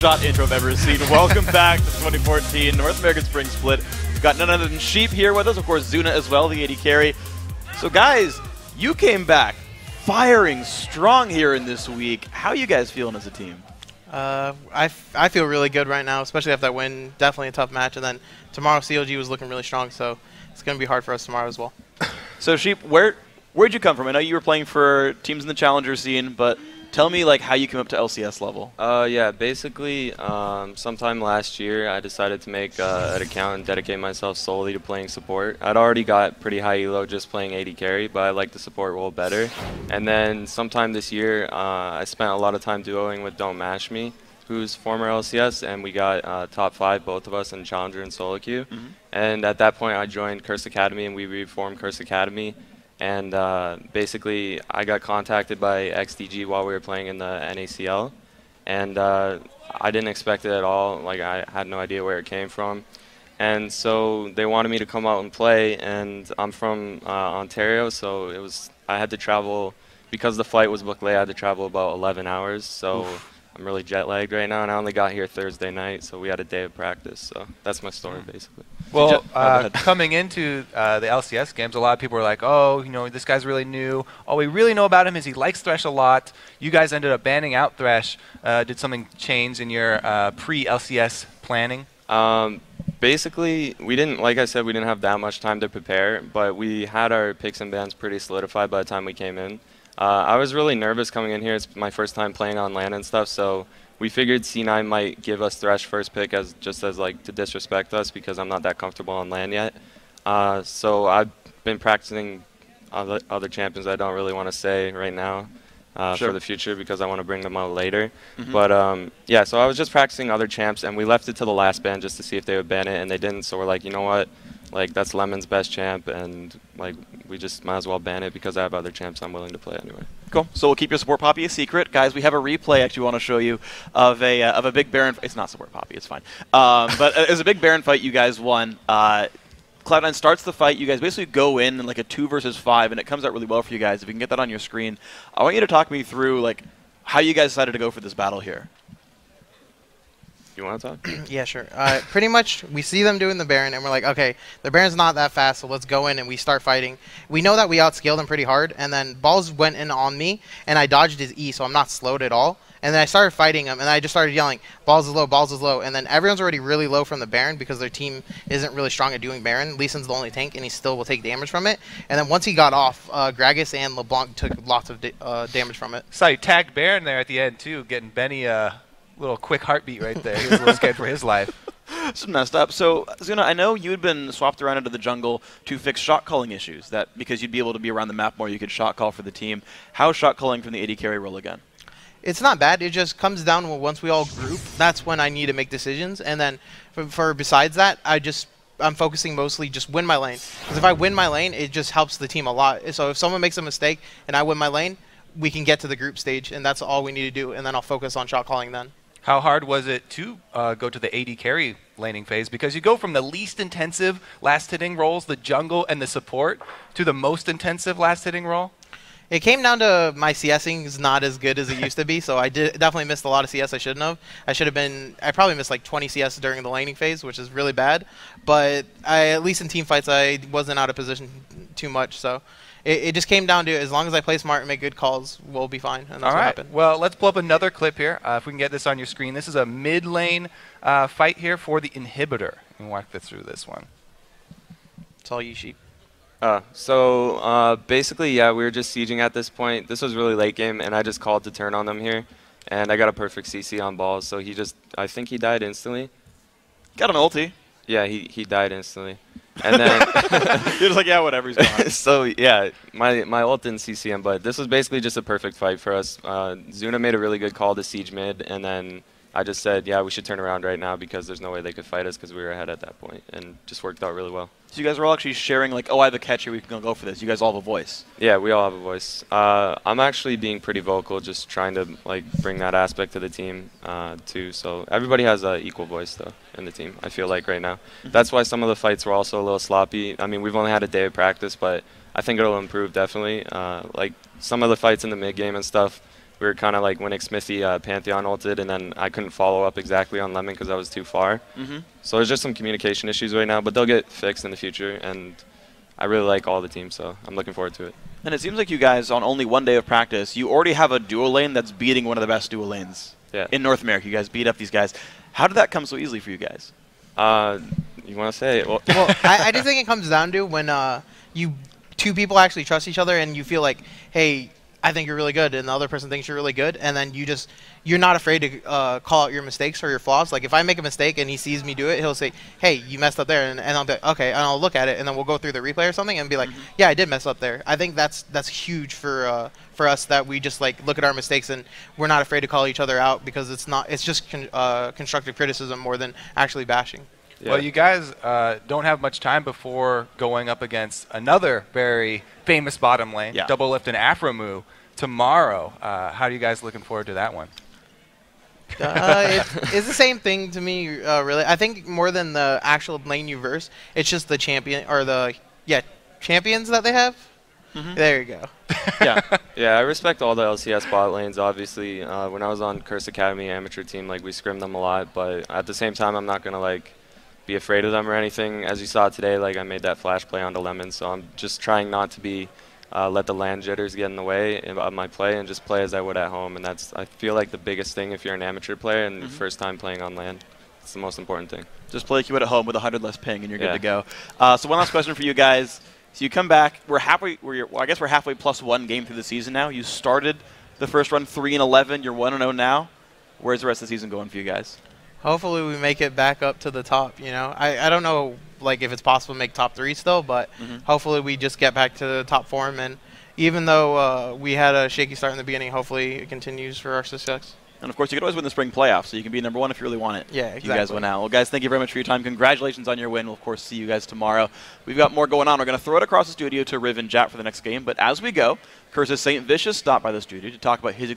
Shot intro I've ever seen. Welcome back to 2014 North American Spring Split. We've got none other than Sheep here with us, of course Zuna as well, the AD carry. So guys, you came back firing strong here in this week. How are you guys feeling as a team? I feel really good right now, especially after that win. Definitely a tough match, and then tomorrow CLG was looking really strong, so it's going to be hard for us tomorrow as well. So Sheep, where'd you come from? I know you were playing for teams in the Challenger scene, but tell me like how you came up to LCS level. Yeah, basically, sometime last year, I decided to make an account and dedicate myself solely to playing support. I'd already got pretty high elo just playing AD carry, but I like the support role better. And then sometime this year, I spent a lot of time duoing with Don't Mash Me, who's former LCS, and we got top 5, both of us, in Challenger and solo queue. And at that point, I joined Curse Academy, and we reformed Curse Academy. And basically, I got contacted by XDG while we were playing in the NACL, and I didn't expect it at all. Like, I had no idea where it came from. And so they wanted me to come out and play, and I'm from Ontario, so I had to travel, because the flight was booked late, I had to travel about 11 hours, so I'm really jet lagged right now, and I only got here Thursday night, so we had a day of practice, so that's my story, basically. Well, coming into the LCS games, a lot of people were like, oh, you know, this guy's really new. All we really know about him is he likes Thresh a lot. You guys ended up banning out Thresh. Did something change in your pre-LCS planning? Basically, we didn't, like I said, we didn't have that much time to prepare, but we had our picks and bans pretty solidified by the time we came in. I was really nervous coming in here. It's my first time playing on LAN and stuff, so we figured C9 might give us Thresh first pick just as like to disrespect us, because I'm not that comfortable on LAN yet. So I've been practicing other champions I don't really want to say right now for the future, because I want to bring them out later. But yeah, so I was just practicing other champs, and we left it to the last ban just to see if they would ban it, and they didn't. So we're like, you know what? Like, that's Lemon's best champ, and like we just might as well ban it because I have other champs I'm willing to play anyway. Cool. So we'll keep your support poppy a secret, guys. We have a replay actually want to show you of a big Baron. It's not support poppy. It's fine. But it was a big Baron fight you guys won. Cloud9 starts the fight. You guys basically go in like a 2 versus 5, and it comes out really well for you guys. If you can get that on your screen, I want you to talk me through like how you guys decided to go for this battle here. You want to talk? Yeah, sure. Pretty much, we see them doing the Baron, and we're like, okay, the Baron's not that fast, so let's go in and we start fighting. We know that we outscaled him pretty hard, and then Balls went in on me, and I dodged his E, so I'm not slowed at all. And then I started fighting him, and I just started yelling, Balls is low, Balls is low. And then everyone's already really low from the Baron because their team isn't really strong at doing Baron. Lee Sin's the only tank, and he still will take damage from it. And then once he got off, Gragas and LeBlanc took lots of damage from it. Saw you tagged Baron there at the end, too, getting Benny a little quick heartbeat right there. He was a little scared for his life. It's messed up. So, Zuna, I know you had been swapped around into the jungle to fix shot calling issues, that because you'd be able to be around the map more, you could shot call for the team. How's shot calling from the AD carry role again? It's not bad. It just comes down to once we all group, that's when I need to make decisions. And then for besides that, I'm focusing mostly just win my lane. Because if I win my lane, it just helps the team a lot. So if someone makes a mistake and I win my lane, we can get to the group stage, and that's all we need to do. And then I'll focus on shot calling then. How hard was it to go to the AD carry laning phase? Because you go from the least intensive last hitting roles, the jungle and the support, to the most intensive last hitting role? It came down to my CSing is not as good as it used to be, so I definitely missed a lot of CS I shouldn't have. I probably missed like 20 CS during the laning phase, which is really bad. But at least in team fights, I wasn't out of position too much. So it just came down to, as long as I play smart and make good calls, we'll be fine. And that's what happened. Well, let's pull up another clip here. If we can get this on your screen. This is a mid lane fight here for the inhibitor. And walk us through this one. It's all you, Sheep. So basically, yeah, we were just sieging at this point. This was really late game, and I just called to turn on them here. And I got a perfect CC on Balls, so I think he died instantly. Got an ulti. Yeah, he died instantly. And then you're just like, yeah, whatever, he's gone. So yeah, my ult didn't CC him, but this was basically just a perfect fight for us. Zuna made a really good call to siege mid, and then I just said, yeah, we should turn around right now because there's no way they could fight us because we were ahead at that point, and just worked out really well. So you guys were all actually sharing, like, oh, I have a catch here, we can go for this. You guys all have a voice. Yeah, we all have a voice. I'm actually being pretty vocal, just trying to like bring that aspect to the team too. So everybody has an equal voice though in the team, I feel like right now. That's why some of the fights were also a little sloppy. I mean, we've only had a day of practice, but I think it'll improve definitely. Like some of the fights in the mid game and stuff, we were kind of like when Xmithy Pantheon ulted, and then I couldn't follow up exactly on Lemon because I was too far. So there's just some communication issues right now, but they'll get fixed in the future, and I really like all the teams, so I'm looking forward to it. And it seems like you guys, on only one day of practice, you already have a duo lane that's beating one of the best duo lanes in North America. You guys beat up these guys. How did that come so easily for you guys? You want to say it? Well, I just think it comes down to when two people actually trust each other and you feel like, hey, I think you're really good, and the other person thinks you're really good, and then you're not afraid to call out your mistakes or your flaws. Like if I make a mistake and he sees me do it, he'll say, hey, you messed up there, and I'll be like, okay, and I'll look at it, and then we'll go through the replay or something and be like, yeah, I did mess up there. I think that's huge for us, that we just like look at our mistakes and we're not afraid to call each other out, because it's just constructive criticism more than actually bashing. Yeah. Well, you guys don't have much time before going up against another very famous bottom lane, Double Lift and Afromoo, tomorrow. How are you guys looking forward to that one? It's the same thing to me, really. I think more than the actual lane you verse, it's just the champion or the champions that they have. There you go. Yeah, I respect all the LCS bot lanes. Obviously, when I was on Curse Academy amateur team, like we scrimmed them a lot, but at the same time, I'm not gonna like be afraid of them or anything. As you saw today, like I made that flash play onto Lemon, so I'm just trying not to be let the land jitters get in the way of my play and just play as I would at home. And that's, I feel like, the biggest thing if you're an amateur player and your first time playing on land. It's the most important thing. Just play like you would at home with 100 less ping and you're good to go. So one last question for you guys. So you come back. We're halfway. I guess we're halfway +1 game through the season now. You started the first run 3-11. You're 1-0 now. Where's the rest of the season going for you guys? Hopefully we make it back up to the top. You know, I don't know like if it's possible to make top 3 still, but hopefully we just get back to the top form. And even though we had a shaky start in the beginning, hopefully it continues for our success. And, of course, you could always win the spring playoffs, so you can be #1 if you really want it. Yeah, exactly. You guys win out. Well, guys, thank you very much for your time. Congratulations on your win. We'll, of course, see you guys tomorrow. We've got more going on. We're going to throw it across the studio to Riv and Jat for the next game. But as we go, Curse's St. Vicious stopped by the studio to talk about his